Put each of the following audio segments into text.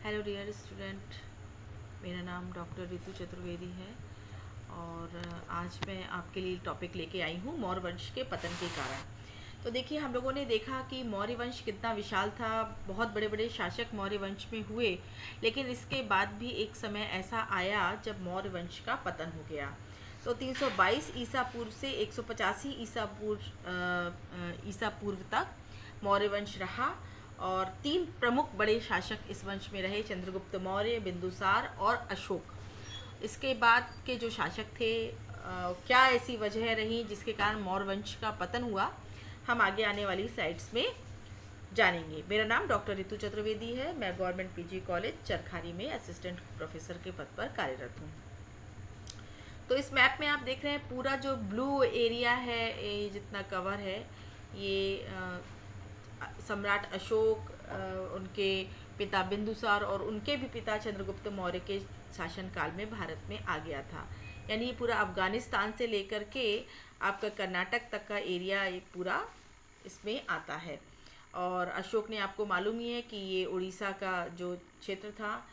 Hello dear student, मेरा नाम doctor Ritu Chaturvedi है और आज मैं आपके लिए टॉपिक लेके आई हूँ मौर्य वंश के पतन के कारण। तो देखिए, हम लोगों ने देखा कि मौर्य वंश कितना विशाल था। बहुत बड़े बड़े शासक मौर्य वंश में हुए, लेकिन इसके बाद भी एक समय ऐसा आया जब मौर्य वंश का पतन हो गया। तो 322 ईसा पूर्व से 185 ईसा पूर्व तक मौर्य वंश रहा और तीन प्रमुख बड़े शासक इस वंश में रहे: चंद्रगुप्त मौर्य, बिंदुसार और अशोक। इसके बाद के जो शासक थे, क्या ऐसी वजह रही जिसके कारण मौर्य वंश का पतन हुआ, हम आगे आने वाली स्लाइड्स में जानेंगे। मेरा नाम डॉक्टर रितु चतुर्वेदी है। मैं गवर्नमेंट पीजी कॉलेज चरखारी में असिस्टेंट प्रोफेसर के पद पर कार्यरत हूँ। तो इस मैप में आप देख रहे हैं पूरा जो ब्लू एरिया है, ये जितना कवर है, ये सम्राट अशोक, उनके पिता बिंदुसार और उनके भी पिता चंद्रगुप्त मौर्य के शासनकाल में भारत में आ गया था। यानी ये पूरा अफगानिस्तान से लेकर के आपका कर्नाटक तक का एरिया ये पूरा इसमें आता है। और अशोक ने, आपको मालूम ही है कि ये उड़ीसा का जो क्षेत्र था,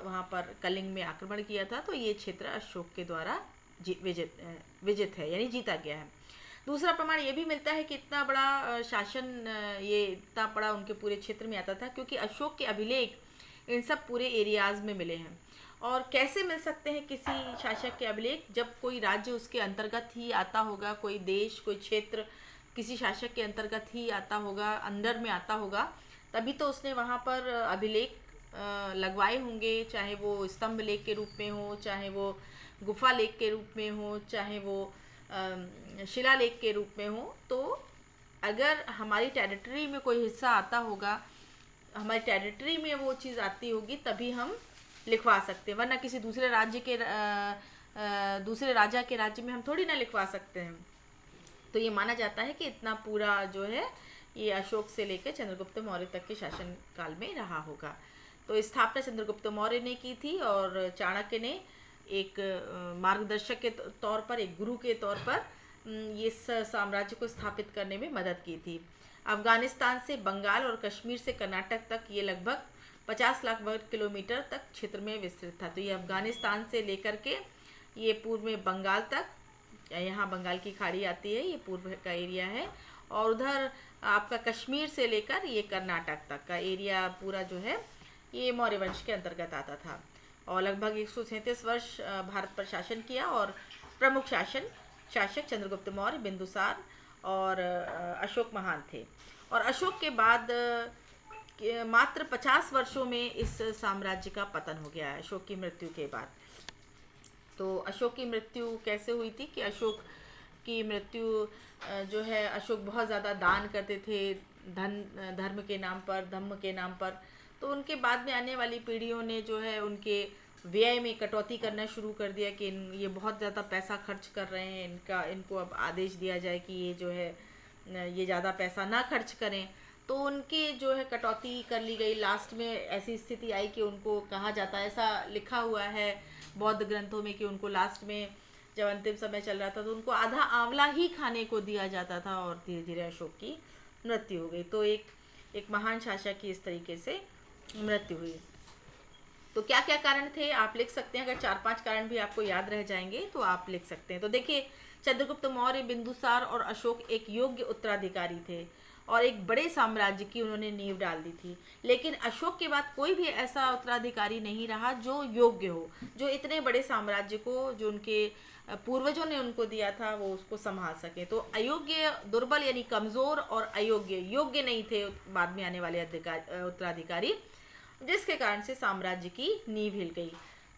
वहाँ पर कलिंग में आक्रमण किया था, तो ये क्षेत्र अशोक के द्वारा विजित है, यानी जीता गया है। दूसरा प्रमाण ये भी मिलता है कि इतना बड़ा शासन, ये इतना बड़ा उनके पूरे क्षेत्र में आता था क्योंकि अशोक के अभिलेख इन सब पूरे एरियाज में मिले हैं। और कैसे मिल सकते हैं किसी शासक के अभिलेख? जब कोई राज्य उसके अंतर्गत ही आता होगा, कोई देश, कोई क्षेत्र किसी शासक के अंतर्गत ही आता होगा, अंडर में आता होगा, तभी तो उसने वहाँ पर अभिलेख लगवाए होंगे, चाहे वो स्तंभ लेख के रूप में हो, चाहे वो गुफा लेख के रूप में हो, चाहे वो शिलालेख के रूप में हो। तो अगर हमारी टेरिटरी में कोई हिस्सा आता होगा, हमारी टेरिटरी में वो चीज़ आती होगी, तभी हम लिखवा सकते हैं, वरना किसी दूसरे राज्य के दूसरे राजा के राज्य में हम थोड़ी ना लिखवा सकते हैं। तो ये माना जाता है कि इतना पूरा जो है ये अशोक से लेकर चंद्रगुप्त मौर्य तक के शासन काल में रहा होगा। तो स्थापना चंद्रगुप्त मौर्य ने की थी और चाणक्य ने एक मार्गदर्शक के तौर पर, एक गुरु के तौर पर ये साम्राज्य को स्थापित करने में मदद की थी। अफगानिस्तान से बंगाल और कश्मीर से कर्नाटक तक ये लगभग 50 लाख वर्ग किलोमीटर तक क्षेत्र में विस्तृत था। तो ये अफगानिस्तान से लेकर के ये पूर्व में बंगाल तक, यहाँ बंगाल की खाड़ी आती है, ये पूर्व का एरिया है, और उधर आपका कश्मीर से लेकर ये कर्नाटक तक का एरिया पूरा जो है ये मौर्य वंश के अंतर्गत आता था। और लगभग 137 वर्ष भारत पर शासन किया और प्रमुख शासक चंद्रगुप्त मौर्य, बिंदुसार और अशोक महान थे। और अशोक के बाद मात्र 50 वर्षों में इस साम्राज्य का पतन हो गया है, अशोक की मृत्यु के बाद। तो अशोक की मृत्यु कैसे हुई थी कि अशोक की मृत्यु जो है, अशोक बहुत ज़्यादा दान करते थे, धर्म के नाम पर, धम्म के नाम पर। तो उनके बाद में आने वाली पीढ़ियों ने जो है उनके व्यय में कटौती करना शुरू कर दिया कि ये बहुत ज़्यादा पैसा खर्च कर रहे हैं, इनको अब आदेश दिया जाए कि ये जो है ये ज़्यादा पैसा ना खर्च करें। तो उनकी जो है कटौती कर ली गई। लास्ट में ऐसी स्थिति आई कि उनको कहा जाता है, ऐसा लिखा हुआ है बौद्ध ग्रंथों में, कि उनको लास्ट में जब अंतिम समय चल रहा था तो उनको आधा आंवला ही खाने को दिया जाता था और धीरे धीरे अशोक की मृत्यु हो गई। तो एक महान शासक की इस तरीके से मृत्यु हुई। तो क्या क्या कारण थे आप लिख सकते हैं। अगर 4-5 कारण भी आपको याद रह जाएंगे तो आप लिख सकते हैं। तो देखिए, चंद्रगुप्त मौर्य, बिंदुसार और अशोक एक योग्य उत्तराधिकारी थे और एक बड़े साम्राज्य की उन्होंने नींव डाल दी थी। लेकिन अशोक के बाद कोई भी ऐसा उत्तराधिकारी नहीं रहा जो योग्य हो, जो इतने बड़े साम्राज्य को, जो उनके पूर्वजों ने उनको दिया था, वो उसको संभाल सके। तो अयोग्य, दुर्बल यानी कमज़ोर, और अयोग्य, योग्य नहीं थे बाद में आने वाले उत्तराधिकारी, जिसके कारण से साम्राज्य की नींव हिल गई।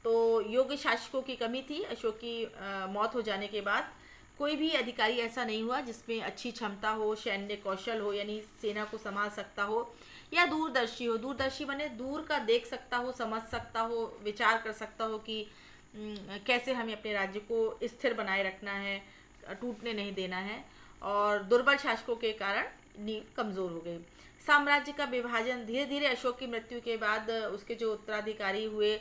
तो योग्य शासकों की कमी थी। अशोक की मौत हो जाने के बाद कोई भी अधिकारी ऐसा नहीं हुआ जिसमें अच्छी क्षमता हो, सैन्य कौशल हो, यानी सेना को संभाल सकता हो, या दूरदर्शी हो। दूरदर्शी बने दूर का देख सकता हो, समझ सकता हो, विचार कर सकता हो कि कैसे हमें अपने राज्य को स्थिर बनाए रखना है, टूटने नहीं देना है। और दुर्बल शासकों के कारण नींव कमज़ोर हो गई। साम्राज्य का विभाजन धीरे धीरे अशोक की मृत्यु के बाद उसके जो उत्तराधिकारी हुए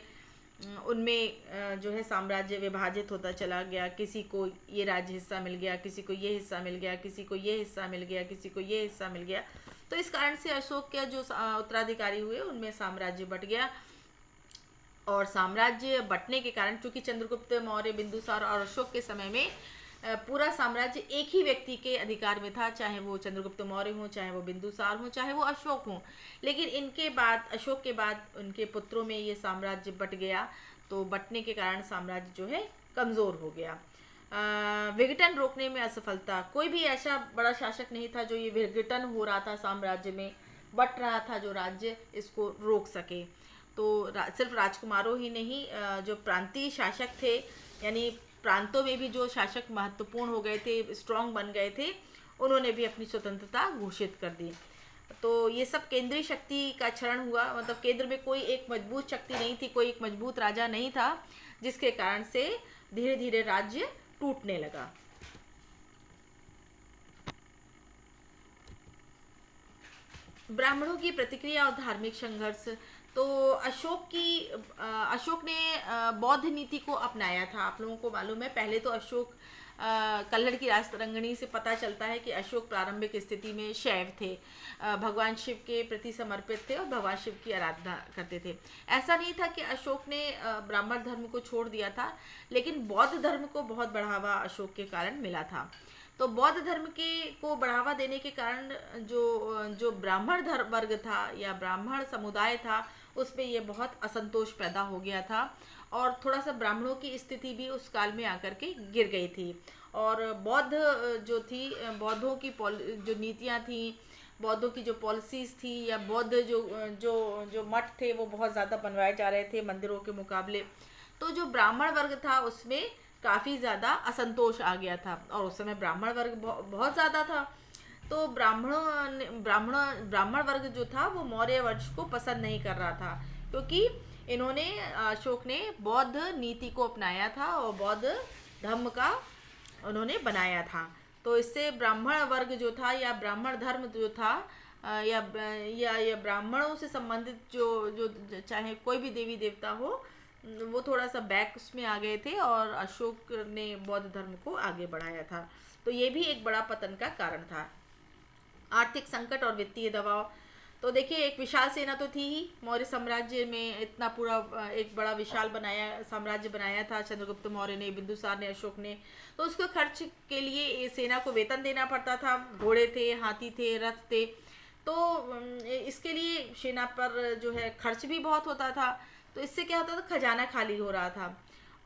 उनमें जो है साम्राज्य विभाजित होता चला गया। किसी को ये राज्य हिस्सा मिल गया, किसी को ये हिस्सा मिल गया, किसी को ये हिस्सा मिल गया, किसी को ये हिस्सा मिल गया। तो इस कारण से अशोक के जो उत्तराधिकारी हुए उनमें साम्राज्य बट गया। और साम्राज्य बंटने के कारण, चूंकि चंद्रगुप्त मौर्य, बिंदुसार और अशोक के समय में पूरा साम्राज्य एक ही व्यक्ति के अधिकार में था, चाहे वो चंद्रगुप्त मौर्य हो, चाहे वो बिंदुसार हो, चाहे वो अशोक हो। लेकिन इनके बाद, अशोक के बाद उनके पुत्रों में ये साम्राज्य बट गया, तो बटने के कारण साम्राज्य जो है कमज़ोर हो गया। विघटन रोकने में असफलता, कोई भी ऐसा बड़ा शासक नहीं था जो ये विघटन हो रहा था साम्राज्य में, बट रहा था, जो राज्य इसको रोक सके। तो सिर्फ राजकुमारों ही नहीं, जो प्रांतीय शासक थे, यानी प्रांतों में भी जो शासक महत्वपूर्ण हो गए थे, स्ट्रांग बन गए थे, उन्होंने भी अपनी स्वतंत्रता घोषित कर दी। तो ये सब केंद्रीय शक्ति का क्षरण हुआ, मतलब केंद्र में कोई एक मजबूत शक्ति नहीं थी, कोई एक मजबूत राजा नहीं था, जिसके कारण से धीरे धीरे राज्य टूटने लगा। ब्राह्मणों की प्रतिक्रिया और धार्मिक संघर्ष, तो अशोक ने बौद्ध नीति को अपनाया था। आप लोगों को मालूम है, पहले तो अशोक, कल्हड़ की राजतरंगिणी से पता चलता है कि अशोक प्रारंभिक स्थिति में शैव थे, भगवान शिव के प्रति समर्पित थे और भगवान शिव की आराधना करते थे। ऐसा नहीं था कि अशोक ने ब्राह्मण धर्म को छोड़ दिया था, लेकिन बौद्ध धर्म को बहुत बढ़ावा अशोक के कारण मिला था। तो बौद्ध धर्म के को बढ़ावा देने के कारण जो ब्राह्मण धर्म वर्ग था या ब्राह्मण समुदाय था, उसमें ये बहुत असंतोष पैदा हो गया था, और थोड़ा सा ब्राह्मणों की स्थिति भी उस काल में आकर के गिर गई थी। और बौद्ध जो थी, बौद्धों की जो नीतियाँ थी, बौद्धों की जो पॉलिसीज़ थी, या बौद्ध जो जो जो मठ थे, वो बहुत ज़्यादा बनवाए जा रहे थे मंदिरों के मुकाबले। तो जो ब्राह्मण वर्ग था उसमें काफ़ी ज़्यादा असंतोष आ गया था, और उस समय ब्राह्मण वर्ग बहुत ज़्यादा था। तो ब्राह्मण वर्ग जो था वो मौर्य वंश को पसंद नहीं कर रहा था, क्योंकि इन्होंने, अशोक ने बौद्ध नीति को अपनाया था और बौद्ध धर्म का उन्होंने बनाया था। तो इससे ब्राह्मण वर्ग जो था, या ब्राह्मण धर्म जो था, या ब्राह्मणों से संबंधित जो चाहे कोई भी देवी देवता हो, वो थोड़ा सा बैक उसमें आ गए थे, और अशोक ने बौद्ध धर्म को आगे बढ़ाया था। तो ये भी एक बड़ा पतन का कारण था। आर्थिक संकट और वित्तीय दबाव, तो देखिए, एक विशाल सेना तो थी ही मौर्य साम्राज्य में, इतना पूरा एक बड़ा विशाल साम्राज्य बनाया था चंद्रगुप्त मौर्य ने, बिंदुसार ने, अशोक ने। तो उसको खर्च के लिए सेना को वेतन देना पड़ता था, घोड़े थे, हाथी थे, रथ थे, तो इसके लिए सेना पर जो है खर्च भी बहुत होता था। तो इससे क्या होता था, खजाना खाली हो रहा था।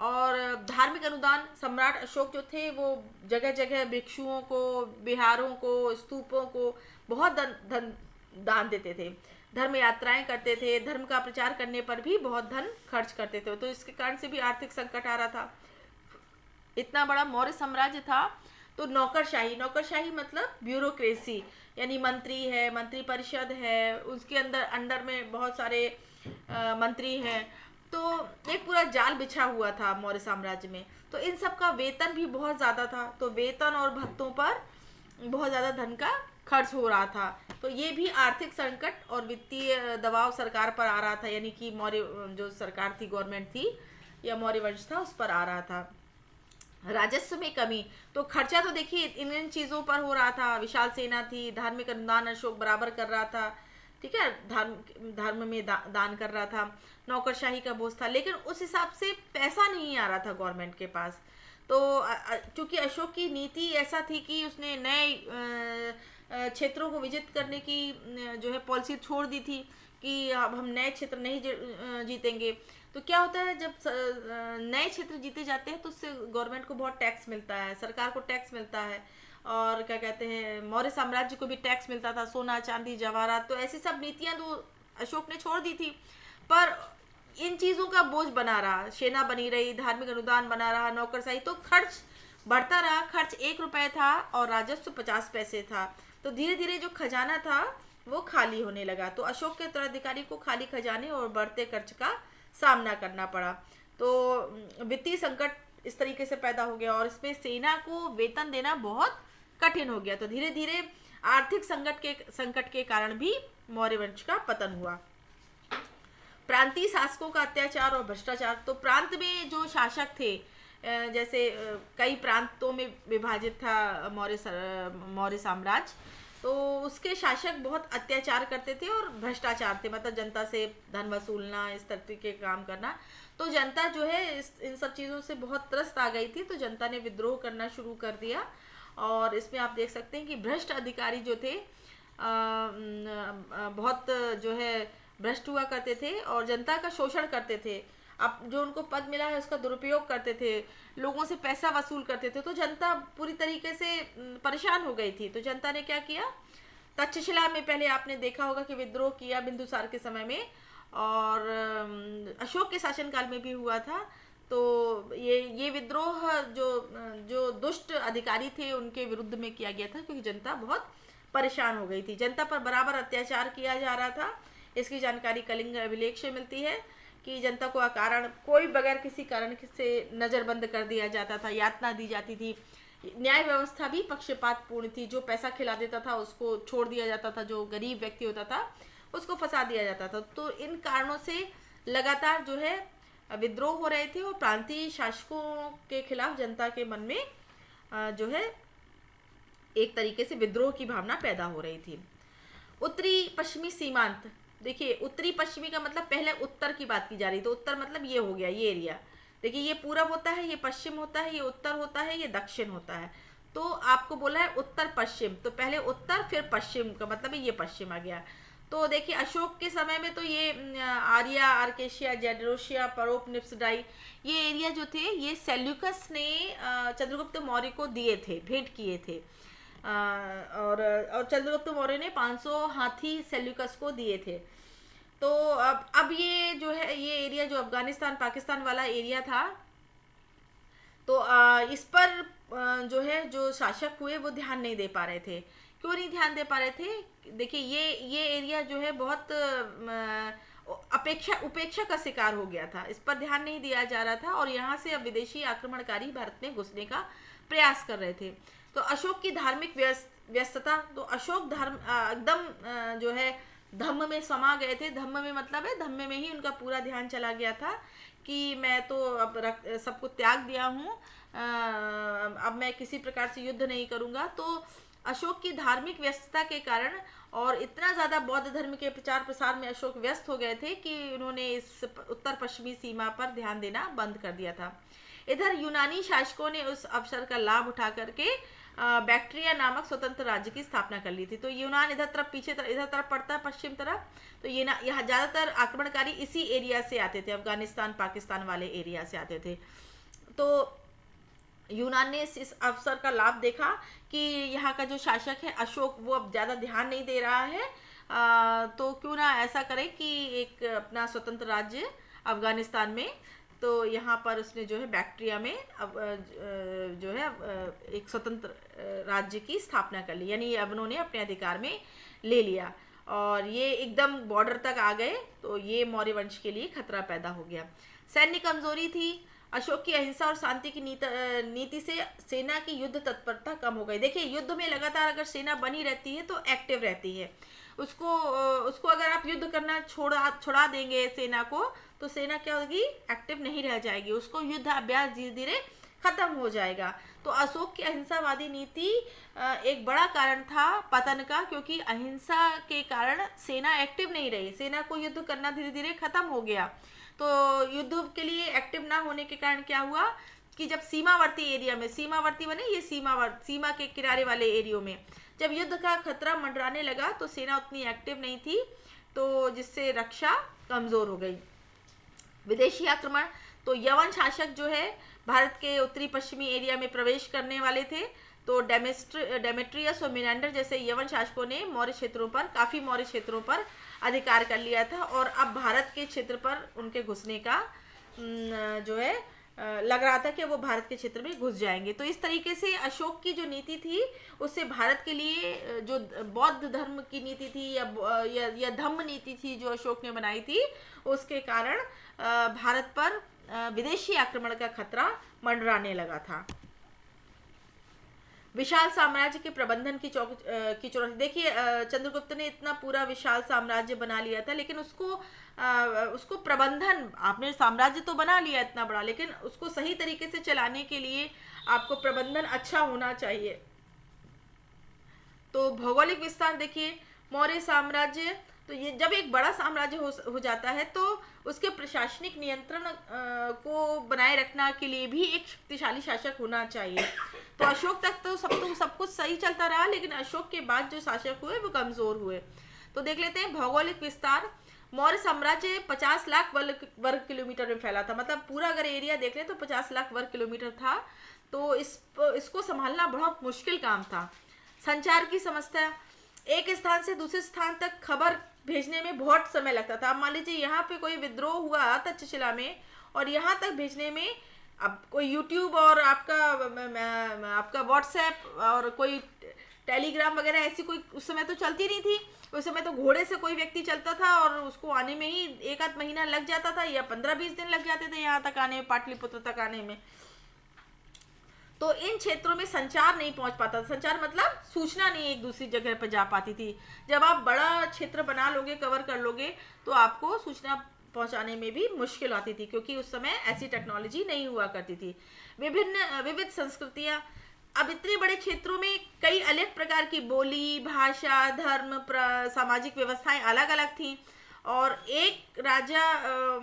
और धार्मिक अनुदान, सम्राट अशोक जो थे वो जगह जगह भिक्षुओं को, बिहारों को, स्तूपों को बहुत धन दान देते थे, धर्म यात्राएं करते थे, धर्म का प्रचार करने पर भी बहुत धन खर्च करते थे। तो इसके कारण से भी आर्थिक संकट आ रहा था। इतना बड़ा मौर्य साम्राज्य था, तो नौकरशाही मतलब ब्यूरोक्रेसी, यानी मंत्री है, मंत्री परिषद है, उसके अंडर में बहुत सारे मंत्री हैं। तो एक पूरा जाल बिछा हुआ था मौर्य साम्राज्य में। तो इन सब का वेतन भी बहुत ज़्यादा था, तो वेतन और भत्तों पर बहुत ज़्यादा धन का खर्च हो रहा था। तो ये भी आर्थिक संकट और वित्तीय दबाव सरकार पर आ रहा था, यानी कि मौर्य जो सरकार थी, गवर्नमेंट थी, या मौर्य वंश था, उस पर आ रहा था। राजस्व में कमी, तो खर्चा तो देखिए इन चीज़ों पर हो रहा था। विशाल सेना थी, धार्मिक अनुदान अशोक बराबर कर रहा था, ठीक है, धर्म में दान कर रहा था, नौकरशाही का बोझ था, लेकिन उस हिसाब से पैसा नहीं आ रहा था गवर्नमेंट के पास। तो चूंकि अशोक की नीति ऐसा थी कि उसने नए क्षेत्रों को विजित करने की जो है पॉलिसी छोड़ दी थी, कि अब हम नए क्षेत्र नहीं जीतेंगे। तो क्या होता है, जब नए क्षेत्र जीते जाते हैं तो उससे गवर्नमेंट को बहुत टैक्स मिलता है, सरकार को टैक्स मिलता है, और क्या कहते हैं, मौर्य साम्राज्य को भी टैक्स मिलता था, सोना चांदी जवाहरात। तो ऐसी सब नीतियां तो अशोक ने छोड़ दी थी, पर इन चीज़ों का बोझ बना रहा, सेना बनी रही, धार्मिक अनुदान बना रहा, नौकरशाही, तो खर्च बढ़ता रहा। खर्च 1 रुपये था और राजस्व 50 पैसे था। तो धीरे धीरे जो खजाना था वो खाली होने लगा। तो अशोक के उत्तराधिकारी को खाली खजाने और बढ़ते खर्च का सामना करना पड़ा। तो वित्तीय संकट इस तरीके से पैदा हो गया, और इसमें सेना को वेतन देना बहुत कठिन हो गया। तो धीरे धीरे आर्थिक संकट के कारण भी मौर्य वंश का पतन हुआ। प्रांतीय शासकों का अत्याचार और भ्रष्टाचार, तो प्रांत में जो शासक थे, जैसे कई प्रांतों में विभाजित था मौर्य साम्राज्य, तो उसके शासक बहुत अत्याचार करते थे और भ्रष्टाचार थे, मतलब जनता से धन वसूलना, इस तरह के काम करना। तो जनता जो है इन सब चीज़ों से बहुत त्रस्त आ गई थी, तो जनता ने विद्रोह करना शुरू कर दिया। और इसमें आप देख सकते हैं कि भ्रष्ट अधिकारी जो थे बहुत जो है भ्रष्ट हुआ करते थे और जनता का शोषण करते थे। अब जो उनको पद मिला है उसका दुरुपयोग करते थे, लोगों से पैसा वसूल करते थे। तो जनता पूरी तरीके से परेशान हो गई थी। तो जनता ने क्या किया, तक्षशिला में पहले आपने देखा होगा कि विद्रोह किया बिंदुसार के समय में, और अशोक के शासनकाल में भी हुआ था। तो ये विद्रोह जो जो दुष्ट अधिकारी थे उनके विरुद्ध में किया गया था, क्योंकि जनता बहुत परेशान हो गई थी, जनता पर बराबर अत्याचार किया जा रहा था। इसकी जानकारी कलिंग अभिलेख से मिलती है कि जनता को अकारण कोई बगैर किसी कारण से नज़रबंद कर दिया जाता था, यातना दी जाती थी। न्याय व्यवस्था भी पक्षपात पूर्ण थी, जो पैसा खिला देता था उसको छोड़ दिया जाता था, जो गरीब व्यक्ति होता था उसको फंसा दिया जाता था। तो इन कारणों से लगातार जो है विद्रोह हो रहे थे और प्रांतीय शासकों के खिलाफ जनता के मन में जो है एक तरीके से विद्रोह की भावना पैदा हो रही थी। उत्तरी पश्चिमी सीमांत, देखिए उत्तरी पश्चिमी का मतलब पहले उत्तर की बात की जा रही, तो उत्तर मतलब ये हो गया, ये एरिया। देखिए ये पूरब होता है, ये पश्चिम होता है, ये उत्तर होता है, ये दक्षिण होता है। तो आपको बोला है उत्तर पश्चिम, तो पहले उत्तर फिर पश्चिम का मतलब है ये पश्चिम आ गया। तो देखिए अशोक के समय में तो ये आर्या, आर्केशिया, जेडरोशिया, परोपनिप्सडाई, ये एरिया जो थे ये सेल्यूकस ने चंद्रगुप्त मौर्य को दिए थे, भेंट किए थे। और चंद्रगुप्त मौर्य ने 500 हाथी सेल्यूकस को दिए थे। तो अब ये जो है ये एरिया जो अफगानिस्तान पाकिस्तान वाला एरिया था, तो इस पर जो है जो शासक हुए वो ध्यान नहीं दे पा रहे थे। क्यों नहीं ध्यान दे पा रहे थे? देखिए ये एरिया जो है बहुत उपेक्षा का शिकार हो गया था, इस पर ध्यान नहीं दिया जा रहा था और यहाँ से अब विदेशी आक्रमणकारी भारत में घुसने का प्रयास कर रहे थे। तो अशोक की धार्मिक व्यस्तता, तो अशोक धर्म एकदम जो है धम्म में समा गए थे। धम्म में मतलब है धम्म में ही उनका पूरा ध्यान चला गया था कि मैं तो अब सबको त्याग दिया हूँ, अब मैं किसी प्रकार से युद्ध नहीं करूँगा। तो अशोक की धार्मिक व्यस्तता के कारण और इतना ज़्यादा बौद्ध धर्म के प्रचार प्रसार में अशोक व्यस्त हो गए थे कि उन्होंने इस उत्तर पश्चिमी सीमा पर ध्यान देना बंद कर दिया था। इधर यूनानी शासकों ने उस अवसर का लाभ उठा करके बैक्ट्रिया नामक स्वतंत्र राज्य की स्थापना कर ली थी। तो यूनान इधर तरफ पीछे इधर तरफ पड़ता है पश्चिम तरफ, तो ये ना यहाँ ज़्यादातर आक्रमणकारी इसी एरिया से आते थे, अफगानिस्तान पाकिस्तान वाले एरिया से आते थे। तो यूनान ने इस अवसर का लाभ देखा कि यहाँ का जो शासक है अशोक वो अब ज़्यादा ध्यान नहीं दे रहा है, तो क्यों ना ऐसा करें कि एक अपना स्वतंत्र राज्य अफगानिस्तान में, तो यहाँ पर उसने जो है बैक्ट्रिया में अब जो है एक स्वतंत्र राज्य की स्थापना कर ली, यानी अब उन्होंने अपने अधिकार में ले लिया और ये एकदम बॉर्डर तक आ गए। तो ये मौर्य वंश के लिए खतरा पैदा हो गया। सैन्य कमजोरी थी, अशोक की अहिंसा और शांति की नीति से सेना की युद्ध तत्परता कम हो गई। देखिए युद्ध में लगातार अगर सेना बनी रहती है तो एक्टिव रहती है, उसको अगर आप युद्ध करना छोड़ा देंगे सेना को, तो सेना क्या होगी, एक्टिव नहीं रह जाएगी, उसको युद्ध अभ्यास धीरे धीरे खत्म हो जाएगा। तो अशोक की अहिंसावादी नीति एक बड़ा कारण था पतन का, क्योंकि अहिंसा के कारण सेना एक्टिव नहीं रही, सेना को युद्ध करना धीरे धीरे खत्म हो गया। तो युद्ध के लिए एक्टिव ना होने के कारण क्या हुआ कि जब सीमावर्ती एरिया में, सीमावर्ती बने ये सीमा के किनारे वाले एरियो में जब युद्ध का खतरा मंडराने लगा तो सेना उतनी एक्टिव नहीं थी, तो जिससे रक्षा कमज़ोर हो गई। विदेशी आक्रमण, तो यवन शासक जो है भारत के उत्तरी पश्चिमी एरिया में प्रवेश करने वाले थे। तो डेमेट्रियस और मिनांडर जैसे यवन शासकों ने काफ़ी मौर्य क्षेत्रों पर अधिकार कर लिया था और अब भारत के क्षेत्र पर उनके घुसने का जो है लग रहा था कि वो भारत के क्षेत्र में घुस जाएंगे। तो इस तरीके से अशोक की जो नीति थी उससे भारत के लिए जो बौद्ध धर्म की नीति थी या धम्म नीति थी जो अशोक ने बनाई थी, उसके कारण भारत पर विदेशी आक्रमण का खतरा मंडराने लगा था। विशाल साम्राज्य के प्रबंधन की चुनौती, देखिए चंद्रगुप्त ने इतना पूरा विशाल साम्राज्य बना लिया था, लेकिन उसको प्रबंधन, आपने साम्राज्य तो बना लिया इतना बड़ा, लेकिन उसको सही तरीके से चलाने के लिए आपको प्रबंधन अच्छा होना चाहिए। तो भौगोलिक विस्तार देखिए, मौर्य साम्राज्य, तो ये जब एक बड़ा साम्राज्य हो जाता है तो उसके प्रशासनिक नियंत्रण को बनाए रखना के लिए भी एक शक्तिशाली शासक होना चाहिए। तो अशोक तक तो सब कुछ सही चलता रहा, लेकिन अशोक के बाद जो शासक हुए वो कमजोर हुए। तो देख लेते हैं भौगोलिक विस्तार। मौर्य साम्राज्य 50 लाख वर्ग किलोमीटर में फैला था, मतलब पूरा अगर एरिया देख लें तो 50 लाख वर्ग किलोमीटर था। तो इसको संभालना बहुत मुश्किल काम था। संचार की समस्या, एक स्थान से दूसरे स्थान तक खबर भेजने में बहुत समय लगता था। अब मान लीजिए यहाँ पे कोई विद्रोह हुआ तक्षशिला में, और यहाँ तक भेजने में अब कोई यूट्यूब और आपका व्हाट्सएप और कोई टेलीग्राम वगैरह ऐसी कोई उस समय तो चलती नहीं थी। उस समय तो घोड़े से कोई व्यक्ति चलता था और उसको आने में ही 1 आध महीना लग जाता था, या 15-20 दिन लग जाते थे यहाँ तक आने में, पाटलिपुत्र तक आने में। तो इन क्षेत्रों में संचार नहीं पहुंच पाता। संचार मतलब सूचना नहीं एक दूसरी जगह पर जा पाती थी। जब आप बड़ा क्षेत्र बना लोगे, कवर कर लोगे, तो आपको सूचना पहुंचाने में भी मुश्किल आती थी, क्योंकि उस समय ऐसी टेक्नोलॉजी नहीं हुआ करती थी। विविध संस्कृतियां, अब इतने बड़े क्षेत्रों में कई अलग प्रकार की बोली, भाषा, धर्म, सामाजिक व्यवस्थाएं अलग अलग थी, और एक राजा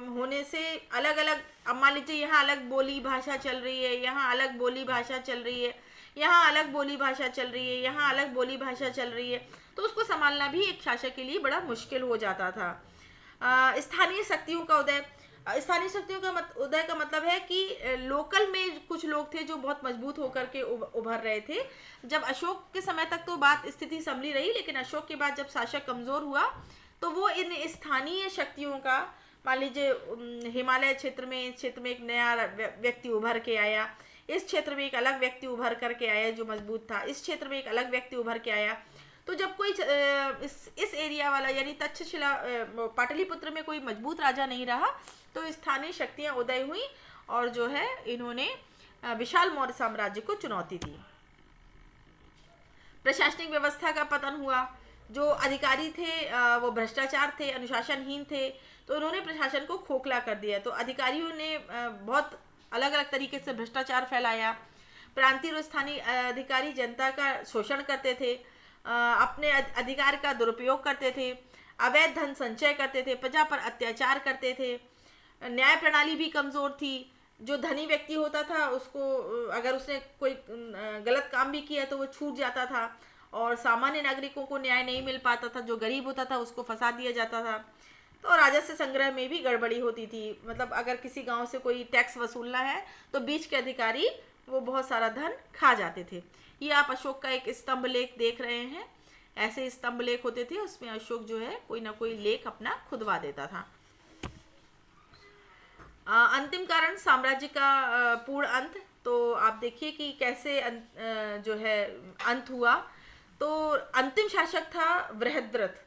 होने से अलग अलग, अब मान लीजिए यहाँ अलग बोली भाषा चल रही है, यहाँ अलग बोली भाषा चल रही है, यहाँ अलग बोली भाषा चल रही है, यहाँ अलग बोली भाषा चल रही है, तो उसको संभालना भी एक शासक के लिए बड़ा मुश्किल हो जाता था। स्थानीय शक्तियों का उदय, स्थानीय शक्तियों का उदय का मतलब है कि लोकल में कुछ लोग थे जो बहुत मजबूत होकर के उभर रहे थे। जब अशोक के समय तक तो बात स्थिति संभली रही, लेकिन अशोक के बाद जब शासक कमजोर हुआ तो वो इन स्थानीय शक्तियों का, मान लीजिए हिमालय क्षेत्र में, इस क्षेत्र में एक नया व्यक्ति उभर के आया, इस क्षेत्र में एक अलग व्यक्ति उभर करके आया जो मजबूत था, इस क्षेत्र में एक अलग व्यक्ति उभर के आया। तो जब कोई इस एरिया वाला यानी तक्षशिला पाटलिपुत्र में कोई मजबूत राजा नहीं रहा, तो स्थानीय शक्तियां उदय हुई और जो है इन्होंने विशाल मौर्य साम्राज्य को चुनौती दी। प्रशासनिक व्यवस्था का पतन हुआ। जो अधिकारी थे वो भ्रष्टाचार थे, अनुशासनहीन थे, तो उन्होंने प्रशासन को खोखला कर दिया। तो अधिकारियों ने बहुत अलग अलग तरीके से भ्रष्टाचार फैलाया। प्रांतीय और स्थानीय अधिकारी जनता का शोषण करते थे, अपने अधिकार का दुरुपयोग करते थे, अवैध धन संचय करते थे, प्रजा पर अत्याचार करते थे। न्याय प्रणाली भी कमज़ोर थी। जो धनी व्यक्ति होता था उसको अगर उसने कोई गलत काम भी किया तो वो छूट जाता था, और सामान्य नागरिकों को न्याय नहीं मिल पाता था। जो गरीब होता था उसको फंसा दिया जाता था। तो राजस्व संग्रह में भी गड़बड़ी होती थी, मतलब अगर किसी गांव से कोई टैक्स वसूलना है तो बीच के अधिकारी वो बहुत सारा धन खा जाते थे। ये आप अशोक का एक स्तंभ लेख देख रहे हैं। ऐसे स्तंभ लेख होते थे, उसमें अशोक जो है कोई ना कोई लेख अपना खुदवा देता था। अंतिम कारण साम्राज्य का पूर्ण अंत। तो आप देखिए कि कैसे जो है अंत हुआ। तो अंतिम शासक था बृहद्रथ,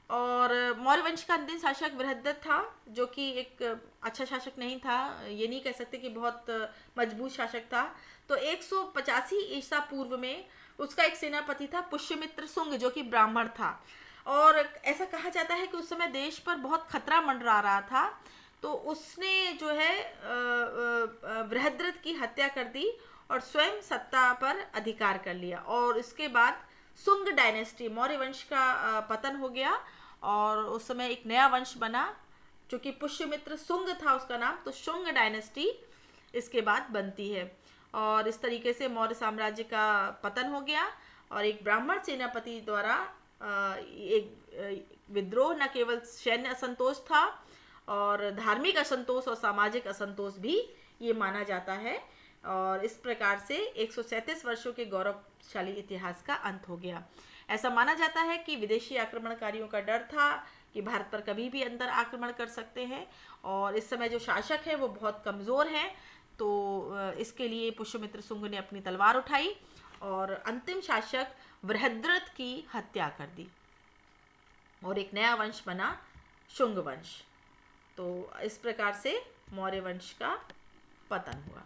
और मौर्य वंश का अंतिम शासक बृहद्रथ था, जो कि एक अच्छा शासक नहीं था, ये नहीं कह सकते कि बहुत मजबूत शासक था। तो 185 ईसा पूर्व में उसका एक सेनापति था पुष्यमित्र शुंग, जो कि ब्राह्मण था, और ऐसा कहा जाता है कि उस समय देश पर बहुत खतरा मंडरा रहा था। तो उसने जो है बृहद्रथ की हत्या कर दी और स्वयं सत्ता पर अधिकार कर लिया, और इसके बाद शुंग डायनेस्टी, मौर्य वंश का पतन हो गया, और उस समय एक नया वंश बना जो कि पुष्यमित्र शुंग था उसका नाम। तो शुंग डायनेस्टी इसके बाद बनती है, और इस तरीके से मौर्य साम्राज्य का पतन हो गया, और एक ब्राह्मण सेनापति द्वारा एक विद्रोह, न केवल सैन्य असंतोष था और धार्मिक असंतोष और सामाजिक असंतोष भी ये माना जाता है। और इस प्रकार से 137 वर्षों के गौरवशाली इतिहास का अंत हो गया। ऐसा माना जाता है कि विदेशी आक्रमणकारियों का डर था कि भारत पर कभी भी अंदर आक्रमण कर सकते हैं, और इस समय जो शासक है वो बहुत कमज़ोर हैं। तो इसके लिए पुष्यमित्र शुंग ने अपनी तलवार उठाई और अंतिम शासक बृहद्रथ की हत्या कर दी, और एक नया वंश बना शुंग वंश। तो इस प्रकार से मौर्य वंश का पतन हुआ।